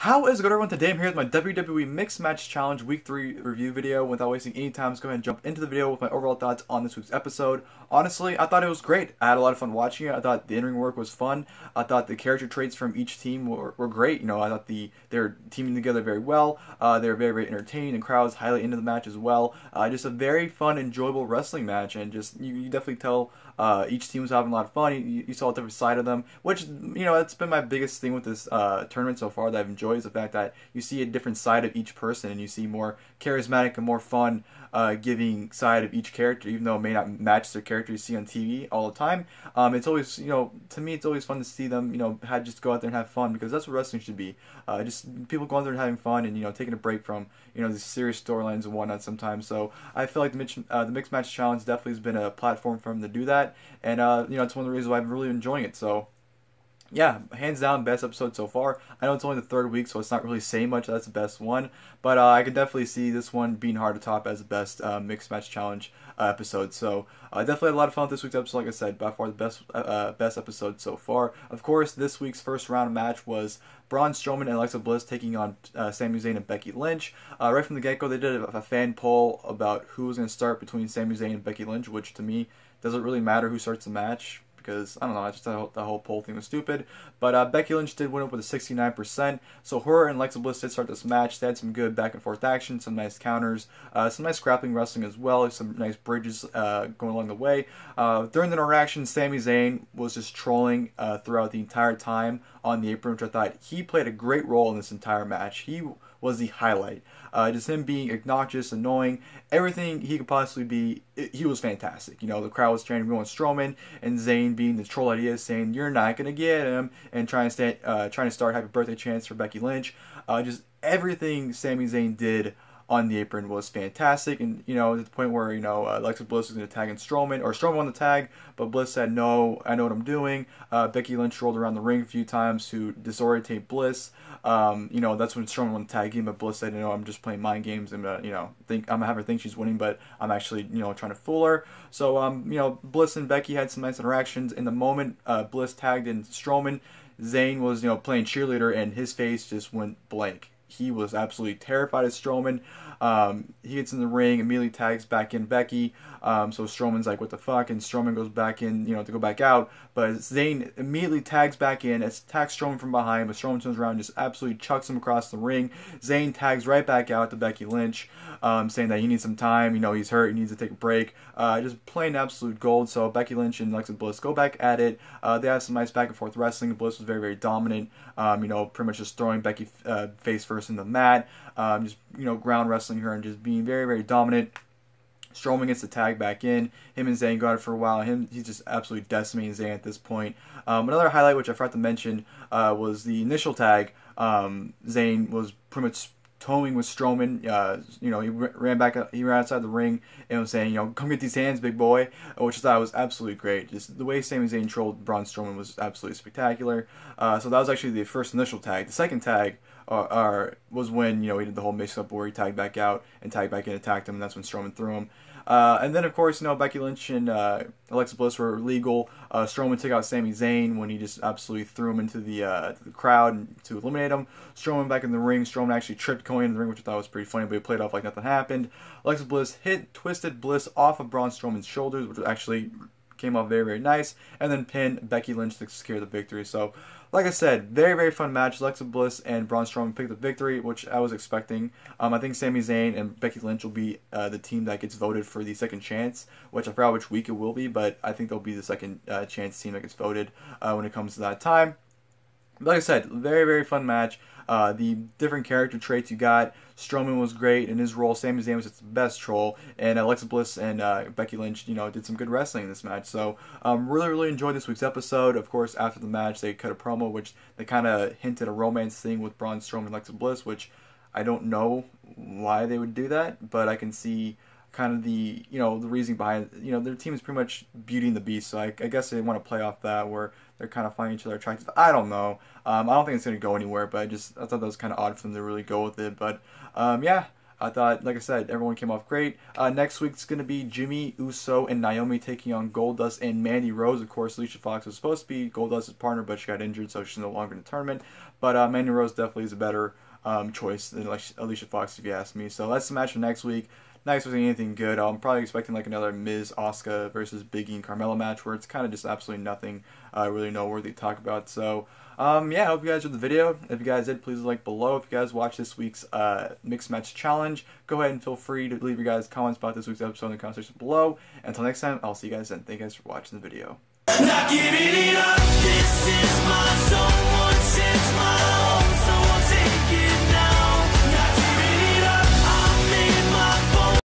How is it going, everyone? Today I'm here with my WWE Mixed Match Challenge Week 3 review video. Without wasting any time, let's go ahead and jump into the video with my overall thoughts on this week's episode. Honestly, I thought it was great. I had a lot of fun watching it. I thought the in-ring work was fun. I thought the character traits from each team were great. I thought they were teaming together very well. They were very, very entertaining, and crowds highly into the match as well. Just a very fun, enjoyable wrestling match, and just you definitely tell each team was having a lot of fun. You saw a different side of them, which, that's been my biggest thing with this tournament so far that I've enjoyed, is the fact that you see a different side of each person, and you see more charismatic and more fun giving side of each character, even though it may not match their character you see on TV all the time. It's always, to me, it's always fun to see them, just go out there and have fun, because that's what wrestling should be. Just people going out there and having fun, and, taking a break from, these serious storylines and whatnot sometimes. So I feel like the Mixed Match Challenge definitely has been a platform for them to do that, and, it's one of the reasons why I'm really enjoying it. So yeah, hands down, best episode so far. I know it's only the third week, so it's not really saying much. That's the best one, but I could definitely see this one being hard to top as the best Mixed Match Challenge episode. So definitely had a lot of fun with this week's episode. Like I said, by far the best episode so far. Of course, this week's first round match was Braun Strowman and Alexa Bliss taking on Sami Zayn and Becky Lynch. Right from the get-go, they did a fan poll about who was going to start between Sami Zayn and Becky Lynch, which to me doesn't really matter who starts the match, because, I don't know, I just thought the whole poll thing was stupid. But Becky Lynch did win it with a 69%, so her and Alexa Bliss did start this match. They had some good back-and-forth action, some nice counters, some nice grappling wrestling as well, some nice bridges going along the way. During the interaction, Sami Zayn was just trolling throughout the entire time on the apron, which I thought he played a great role in this entire match. He was the highlight. Just him being obnoxious, annoying, everything he could possibly be, he was fantastic. The crowd was chanting, "We want Strowman," and Zayn, being the troll that he is, saying, "You're not gonna get him," and trying to start happy birthday chants for Becky Lynch. Just everything Sami Zayn did on the apron was fantastic, and at the point where Alexa Bliss was going to tag in Strowman, or Strowman won the tag, but Bliss said, "No, I know what I'm doing." Becky Lynch rolled around the ring a few times to disorientate Bliss. That's when Strowman won the tag in, but Bliss said, "No, I'm just playing mind games, and I'm gonna have her think she's winning, but I'm actually trying to fool her." So Bliss and Becky had some nice interactions. In the moment Bliss tagged in Strowman, Zayn was playing cheerleader, and his face just went blank. He was absolutely terrified of Strowman. He gets in the ring, immediately tags back in Becky. So Strowman's like, "What the fuck?" And Strowman goes back in, to go back out. But Zayn immediately tags back in, attacks Strowman from behind, but Strowman turns around and just absolutely chucks him across the ring. Zayn tags right back out to Becky Lynch, saying that he needs some time. He's hurt, he needs to take a break. Just plain absolute gold. So Becky Lynch and Alexa Bliss go back at it. They have some nice back and forth wrestling. Bliss was very, very dominant. Pretty much just throwing Becky face first in the mat. Just ground wrestling her and just being very, very dominant. Strowman gets the tag back in. Him and Zayn got it for a while. He's just absolutely decimating Zayn at this point. Another highlight, which I forgot to mention, was the initial tag. Zayn was pretty much towing with Strowman. He ran outside the ring and was saying, "Come get these hands, big boy," which I thought was absolutely great. Just the way Sami Zayn trolled Braun Strowman was absolutely spectacular. So that was actually the first initial tag. The second tag was when he did the whole mix-up where he tagged back out and tagged back in, attacked him, and that's when Strowman threw him. And then, of course, Becky Lynch and Alexa Bliss were legal. Strowman took out Sami Zayn when he just absolutely threw him into the crowd to eliminate him. Strowman back in the ring. Strowman actually tripped going in the ring, which I thought was pretty funny, but he played off like nothing happened. Alexa Bliss twisted Bliss off of Braun Strowman's shoulders, which actually came off very, very nice, and then pinned Becky Lynch to secure the victory. So, like I said, very, very fun match. Alexa Bliss and Braun Strowman picked the victory, which I was expecting. I think Sami Zayn and Becky Lynch will be the team that gets voted for the second chance, which I forgot which week it will be, but I think they'll be the second chance team that gets voted when it comes to that time. Like I said, very, very fun match. The different character traits you got. Strowman was great in his role. Sami Zayn was just the best troll. And Alexa Bliss and Becky Lynch, did some good wrestling in this match. So, really, really enjoyed this week's episode. Of course, after the match, they cut a promo, which they kind of hinted a romance thing with Braun Strowman and Alexa Bliss, which I don't know why they would do that, but I can see kind of the reasoning behind it. Their team is pretty much Beauty and the Beast, so I guess they want to play off that where they're kind of finding each other attractive. I don't know. I don't think it's going to go anywhere, but I thought that was kind of odd for them to really go with it. But yeah, I thought, like I said, everyone came off great. Next week's going to be Jimmy Uso and Naomi taking on Goldust and Mandy Rose. Of course, Alicia Fox was supposed to be Goldust's partner, but she got injured, so she's no longer in the tournament. But Mandy Rose definitely is a better choice than Alicia Fox, if you ask me. So that's the match for next week. Not expecting anything good. I'm probably expecting like another Miz, Asuka versus Biggie and Carmella match where it's kind of just absolutely nothing really noteworthy to talk about. So, yeah, I hope you guys enjoyed the video. If you guys did, please like below. If you guys watched this week's Mixed Match Challenge, go ahead and feel free to leave your guys' comments about this week's episode in the comment section below. Until next time, I'll see you guys then. Thank you guys for watching the video.